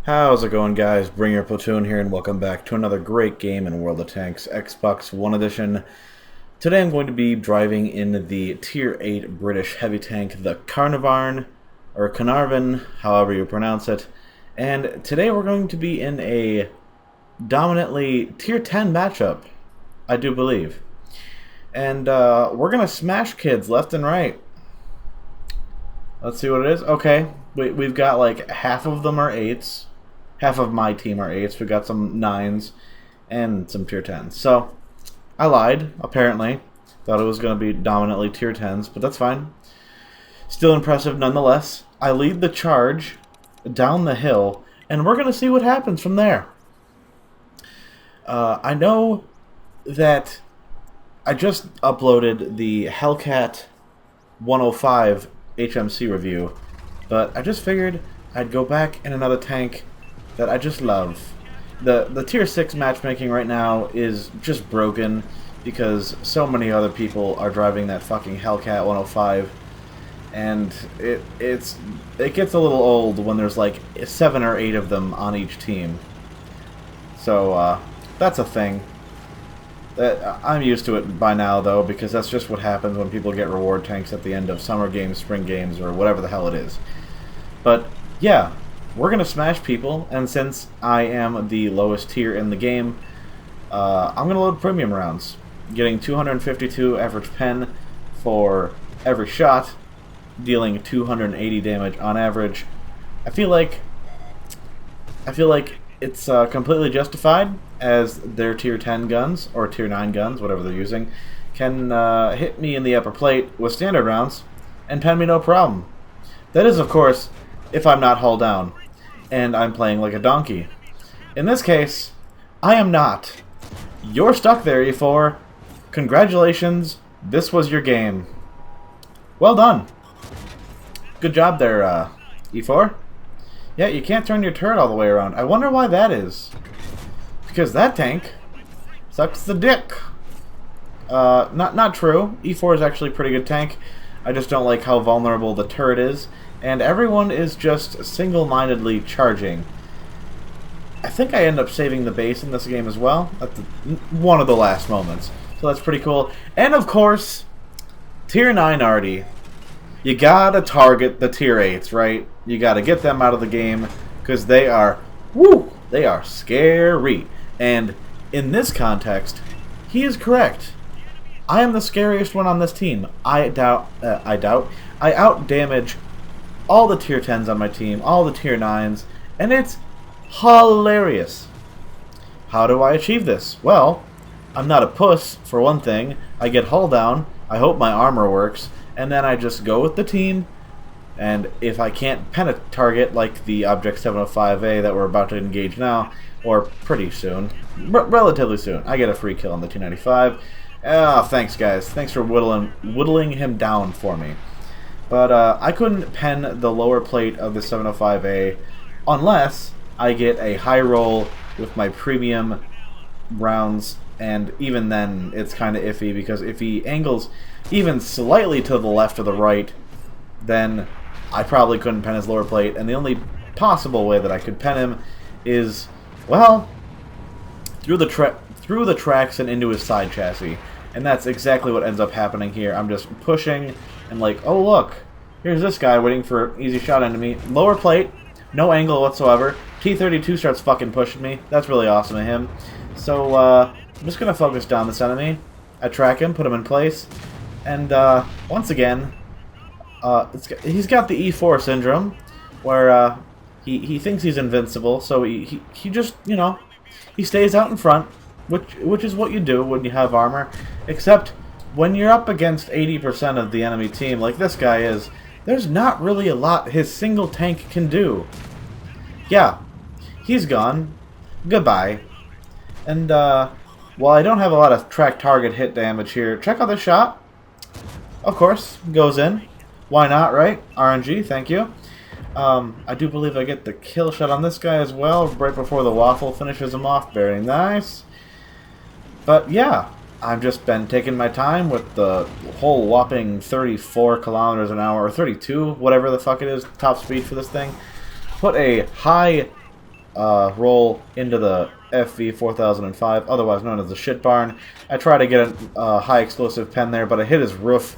How's it going, guys? Bring your platoon here, and welcome back to another great game in World of Tanks Xbox One Edition. Today I'm going to be driving in the Tier 8 British heavy tank, the Caernarvon, or Caernarvon, however you pronounce it. And today we're going to be in a dominantly Tier 10 matchup, I do believe. And we're going to smash kids left and right. Let's see what it is. Okay, we've got like half of them are 8s. Half of my team are 8s. We got some 9s and some tier 10s. So, I lied, apparently. Thought it was going to be dominantly tier 10s, but that's fine. Still impressive nonetheless. I lead the charge down the hill, and we're going to see what happens from there. I know that I just uploaded the Hellcat 105 HMC review, but I just figured I'd go back in another tank that I just love. The tier 6 matchmaking right now is just broken because so many other people are driving that fucking Hellcat 105, and it gets a little old when there's like 7 or 8 of them on each team. So that's a thing. I'm used to it by now, though, because that's just what happens when people get reward tanks at the end of summer games, spring games, or whatever the hell it is. But yeah, we're going to smash people, and since I am the lowest tier in the game, I'm going to load premium rounds, getting 252 average pen for every shot, dealing 280 damage on average. I feel like it's completely justified, as their tier 10 guns, or tier 9 guns, whatever they're using, can hit me in the upper plate with standard rounds and pen me no problem. That is, of course, if I'm not hull down and I'm playing like a donkey. In this case, I am not. You're stuck there, E4. Congratulations, this was your game. Well done. Good job there, E4. Yeah, you can't turn your turret all the way around. I wonder why that is. Because that tank sucks the dick. Not true. E4 is actually a pretty good tank. I just don't like how vulnerable the turret is. And everyone is just single-mindedly charging. I think I end up saving the base in this game as well. At one of the last moments. So that's pretty cool. And of course, tier 9 arty. You gotta target the tier 8s, right? You gotta get them out of the game. Because they are, woo, they are scary. And in this context, he is correct. I am the scariest one on this team. I out-damage all the tier 10s on my team, all the tier 9s, and it's hilarious. How do I achieve this? Well, I'm not a puss, for one thing. I get hull down, I hope my armor works, and then I just go with the team, and if I can't pen a target like the Object 705A that we're about to engage now, or pretty soon, relatively soon, I get a free kill on the 295. Oh, thanks guys. Thanks for whittling him down for me. But I couldn't pen the lower plate of the 705A unless I get a high roll with my premium rounds, and even then it's kind of iffy, because if he angles even slightly to the left or the right, then I probably couldn't pen his lower plate, and the only possible way that I could pen him is, well, through the tracks and into his side chassis. And that's exactly what ends up happening here. I'm just pushing, and like, oh look, here's this guy waiting for an easy shot into me. Lower plate, no angle whatsoever. T-32 starts fucking pushing me. That's really awesome of him. So, I'm just going to focus down this enemy. I track him, put him in place, and once again, he's got the E4 syndrome, where he thinks he's invincible, so he just, you know, he stays out in front, which is what you do when you have armor, except when you're up against 80% of the enemy team, like this guy is, there's not really a lot his single tank can do. Yeah, he's gone. Goodbye. And while I don't have a lot of track target hit damage here, check out this shot. Of course, goes in. Why not, right? RNG, thank you. I do believe I get the kill shot on this guy as well, right before the waffle finishes him off. Very nice. But yeah, I've just been taking my time with the whole whopping 34 kilometers an hour, or 32, whatever the fuck it is, top speed for this thing. Put a high roll into the FV 4005, otherwise known as the shit barn. I try to get a high explosive pen there, but I hit his roof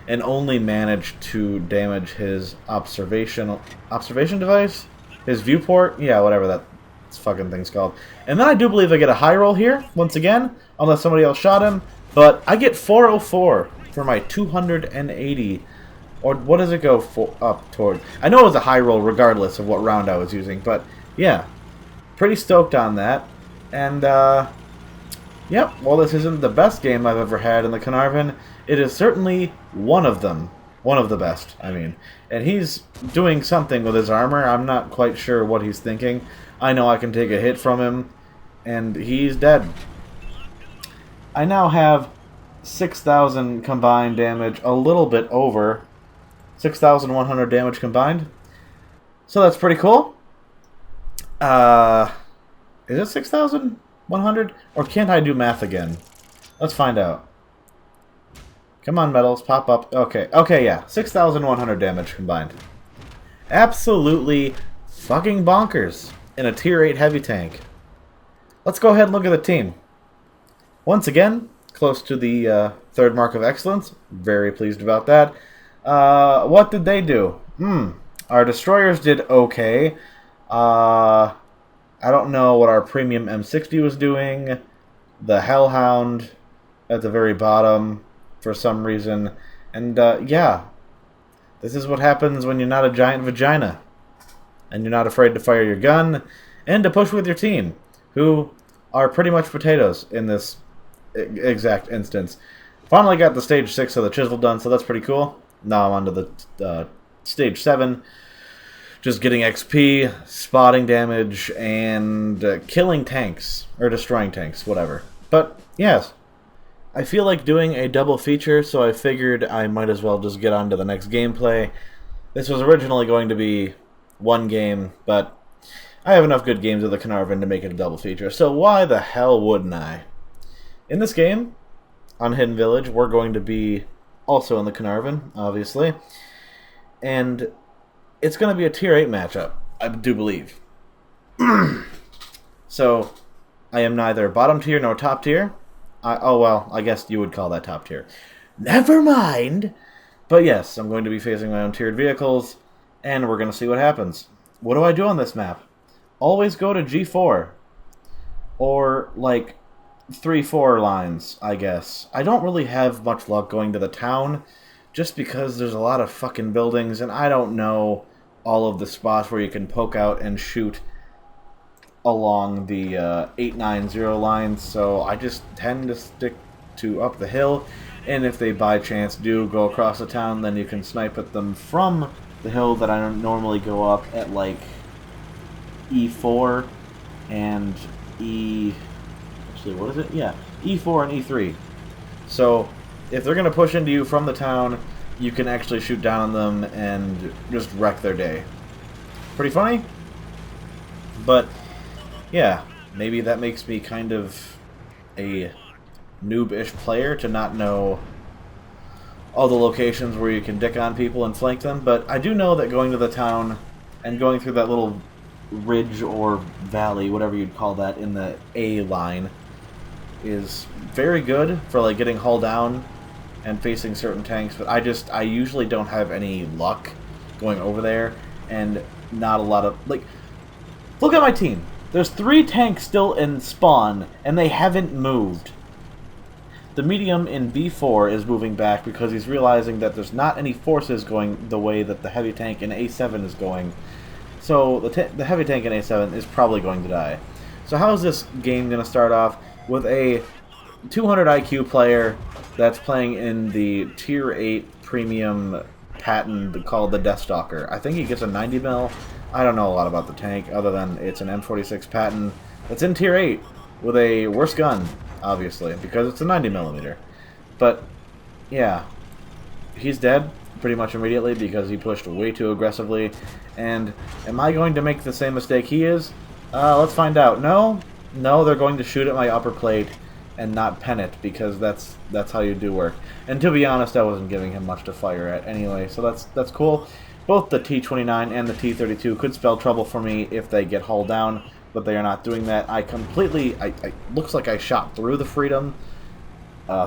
and only managed to damage his observation device? His viewport? Yeah, whatever that fucking thing's called. And then I do believe I get a high roll here, once again, unless somebody else shot him. But I get 404 for my 280. Or what does it go for, up toward? I know it was a high roll regardless of what round I was using, but yeah. Pretty stoked on that. And, yep, while this isn't the best game I've ever had in the Caernarvon, it is certainly one of them. One of the best, I mean. And he's doing something with his armor. I'm not quite sure what he's thinking. I know I can take a hit from him, and he's dead. I now have 6,000 combined damage, a little bit over 6,100 damage combined. So that's pretty cool. Is it 6,100? Or can't I do math again? Let's find out. Come on, medals, pop up. Okay, yeah. 6,100 damage combined. Absolutely fucking bonkers in a tier 8 heavy tank. Let's go ahead and look at the team. Once again, close to the third mark of excellence. Very pleased about that. What did they do? Our destroyers did okay. I don't know what our premium M60 was doing. The Hellhound at the very bottom for some reason. And yeah, this is what happens when you're not a giant vagina. And you're not afraid to fire your gun and to push with your team, who are pretty much potatoes in this exact instance. Finally got the stage 6 of the chisel done, so that's pretty cool. Now I'm on to the stage 7. Just getting XP, spotting damage, and killing tanks. Or destroying tanks, whatever. But, yes. I feel like doing a double feature, so I figured I might as well just get on to the next gameplay. This was originally going to be one game, but I have enough good games of the Caernarvon to make it a double feature, so why the hell wouldn't I? In this game, on Hidden Village, we're going to be also in the Caernarvon, obviously. And it's going to be a tier 8 matchup, I do believe. So, I am neither bottom tier nor top tier. Oh, well, I guess you would call that top tier. Never mind! But yes, I'm going to be facing my own tiered vehicles, and we're going to see what happens. What do I do on this map? Always go to G4. Or, like, 3-4 lines, I guess. I don't really have much luck going to the town, just because there's a lot of fucking buildings, and I don't know all of the spots where you can poke out and shoot along the 890 lines, so I just tend to stick to up the hill, and if they by chance do go across the town, then you can snipe at them from the hill that I don't normally go up at, like, E4 and actually, what is it? Yeah, E4 and E3. So, if they're going to push into you from the town, you can actually shoot down on them and just wreck their day. Pretty funny? But, yeah, maybe that makes me kind of a noob-ish player to not know all the locations where you can dick on people and flank them, but I do know that going to the town and going through that little ridge or valley, whatever you'd call that, in the A line is very good for, like, getting hull down and facing certain tanks, but I usually don't have any luck going over there, and not a lot of, like, look at my team. There's 3 tanks still in spawn, and they haven't moved. The medium in B4 is moving back because he's realizing that there's not any forces going the way that the heavy tank in A7 is going. So the heavy tank in A7 is probably going to die. So how is this game going to start off? With a 200 IQ player that's playing in the Tier 8 Premium Patton called the Deathstalker. I think he gets a 90 mil. I don't know a lot about the tank other than it's an M46 Patton that's in Tier 8 with a worse gun, obviously, because it's a 90 millimeter. But, yeah, he's dead pretty much immediately because he pushed way too aggressively. And am I going to make the same mistake he is? Let's find out. No, they're going to shoot at my upper plate and not pen it because that's how you do work. And to be honest, I wasn't giving him much to fire at anyway, so that's cool. Both the T-29 and the T-32 could spell trouble for me if they get hull down, but they are not doing that. I looks like I shot through the Freedom,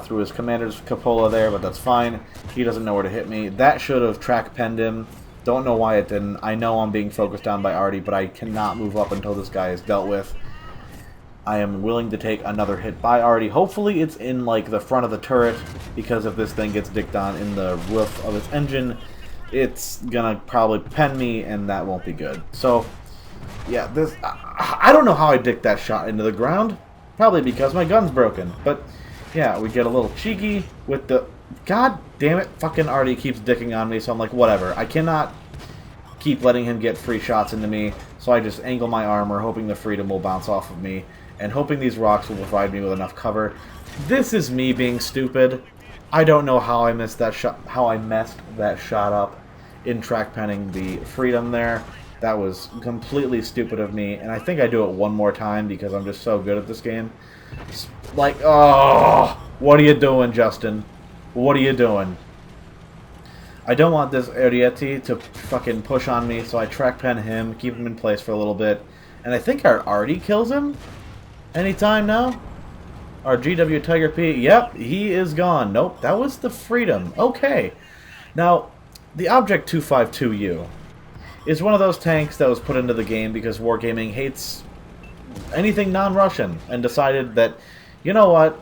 through his commander's cupola there, but that's fine. He doesn't know where to hit me. That should have track penned him. Don't know why it didn't. I know I'm being focused on by Artie, but I cannot move up until this guy is dealt with. I am willing to take another hit by Artie. Hopefully it's in, like, the front of the turret, because if this thing gets dicked on in the roof of its engine, it's gonna probably pen me, and that won't be good. So, yeah, this... I don't know how I dicked that shot into the ground. Probably because my gun's broken. But, yeah, we get a little cheeky with the... God damn it, fucking Artie keeps dicking on me, so I'm like, whatever. I cannot keep letting him get free shots into me, so I just angle my armor, hoping the Freedom will bounce off of me, and hoping these rocks will provide me with enough cover. This is me being stupid. I don't know how I missed that shot, how I messed that shot up in track penning the Freedom there. That was completely stupid of me, and I think I do it one more time because I'm just so good at this game. It's like, oh, what are you doing, Justin? What are you doing? I don't want this Ariete to fucking push on me, so I track pen him, keep him in place for a little bit, and I think our Artie kills him anytime now. Our GW Tiger P, yep, he is gone. Nope, that was the Freedom. Okay. Now, the Object 252U is one of those tanks that was put into the game because Wargaming hates anything non-Russian and decided that, you know what,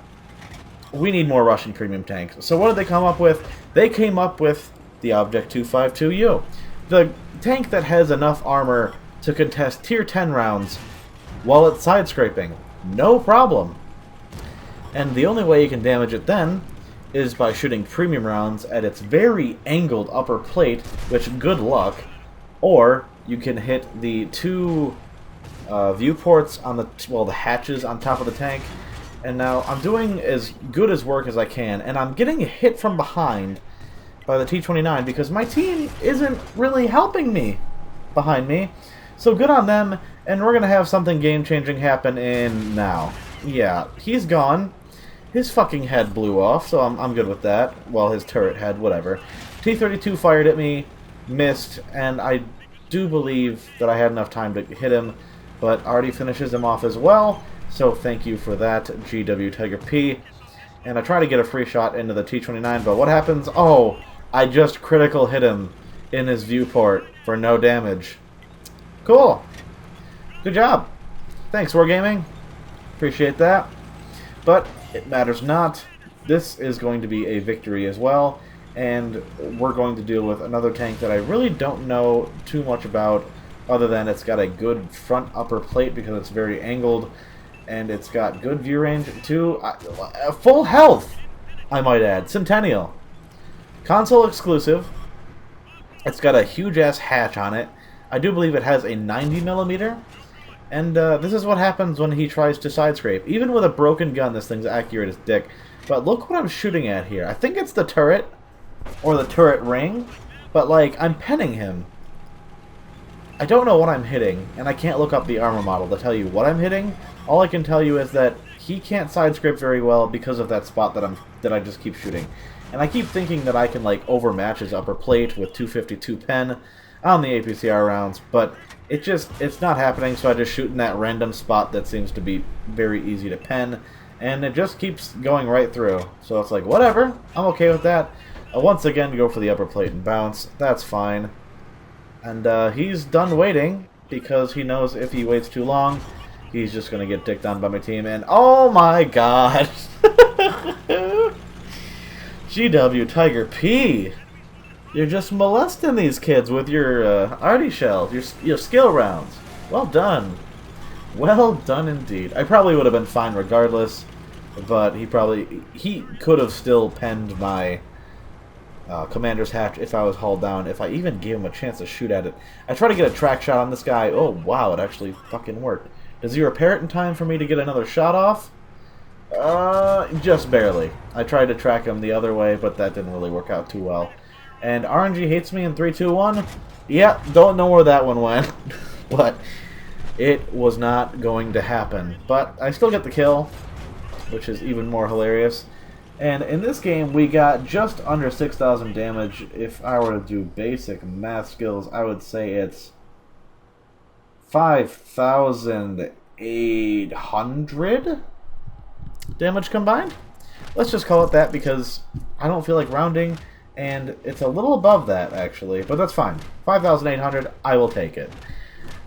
we need more Russian premium tanks. So what did they come up with? They came up with the Object 252U. The tank that has enough armor to contest tier 10 rounds while it's side-scraping. No problem. And the only way you can damage it then is by shooting premium rounds at its very angled upper plate, which, good luck. Or you can hit the two viewports on the, well, the hatches on top of the tank. And now I'm doing as good as work as I can, and I'm getting hit from behind by the T-29 because my team isn't really helping me behind me. So good on them, and we're going to have something game-changing happen in now. Yeah, he's gone. His fucking head blew off, so I'm good with that. Well, his turret head, whatever. T-32 fired at me, missed, and I do believe that I had enough time to hit him, but Artie finishes him off as well. So thank you for that, GW Tiger P. And I try to get a free shot into the T-29, but what happens? Oh, I just critical hit him in his viewport for no damage. Cool. Good job. Thanks, Wargaming. Appreciate that. But it matters not. This is going to be a victory as well, and we're going to deal with another tank that I really don't know too much about, other than it's got a good front upper plate because it's very angled. And it's got good view range, too. Full health, I might add. Centennial. Console exclusive. It's got a huge-ass hatch on it. I do believe it has a 90mm. And this is what happens when he tries to side-scrape. Even with a broken gun, this thing's accurate as dick. But look what I'm shooting at here. I think it's the turret, or the turret ring. But, like, I'm penning him. I don't know what I'm hitting, and I can't look up the armor model to tell you what I'm hitting. All I can tell you is that he can't side-scrape very well because of that spot that I just keep shooting. And I keep thinking that I can, like, overmatch his upper plate with 252 pen on the APCR rounds, but it's not happening, so I just shoot in that random spot that seems to be very easy to pen, and it just keeps going right through. So it's like, whatever, I'm okay with that. Once again, go for the upper plate and bounce. That's fine. And he's done waiting, because he knows if he waits too long, he's just going to get dicked on by my team, and oh my god! GW Tiger P! You're just molesting these kids with your arty shells, your skill rounds. Well done. Well done indeed. I probably would have been fine regardless, but he could have still penned my commander's hatch if I was hauled down, if I even gave him a chance to shoot at it. I tried to get a track shot on this guy. Oh, wow, it actually fucking worked. Does he repair it in time for me to get another shot off? Just barely. I tried to track him the other way, but that didn't really work out too well. And RNG hates me in 3, 2, 1. Yeah, don't know where that one went, but it was not going to happen. But I still get the kill, which is even more hilarious. And in this game, we got just under 6,000 damage. If I were to do basic math skills, I would say it's 5,800 damage combined. Let's just call it that because I don't feel like rounding, and it's a little above that, actually, but that's fine. 5,800, I will take it.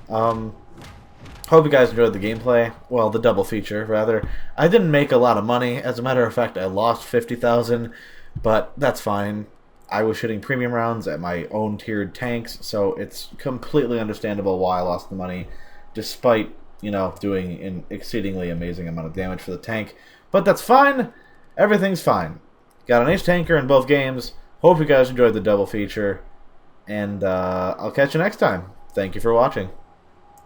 Hope you guys enjoyed the gameplay. Well, the double feature, rather. I didn't make a lot of money. As a matter of fact, I lost 50,000, but that's fine. I was shooting premium rounds at my own tiered tanks, so it's completely understandable why I lost the money, despite, you know, doing an exceedingly amazing amount of damage for the tank. But that's fine. Everything's fine. Got an ace tanker in both games. Hope you guys enjoyed the double feature, and I'll catch you next time. Thank you for watching.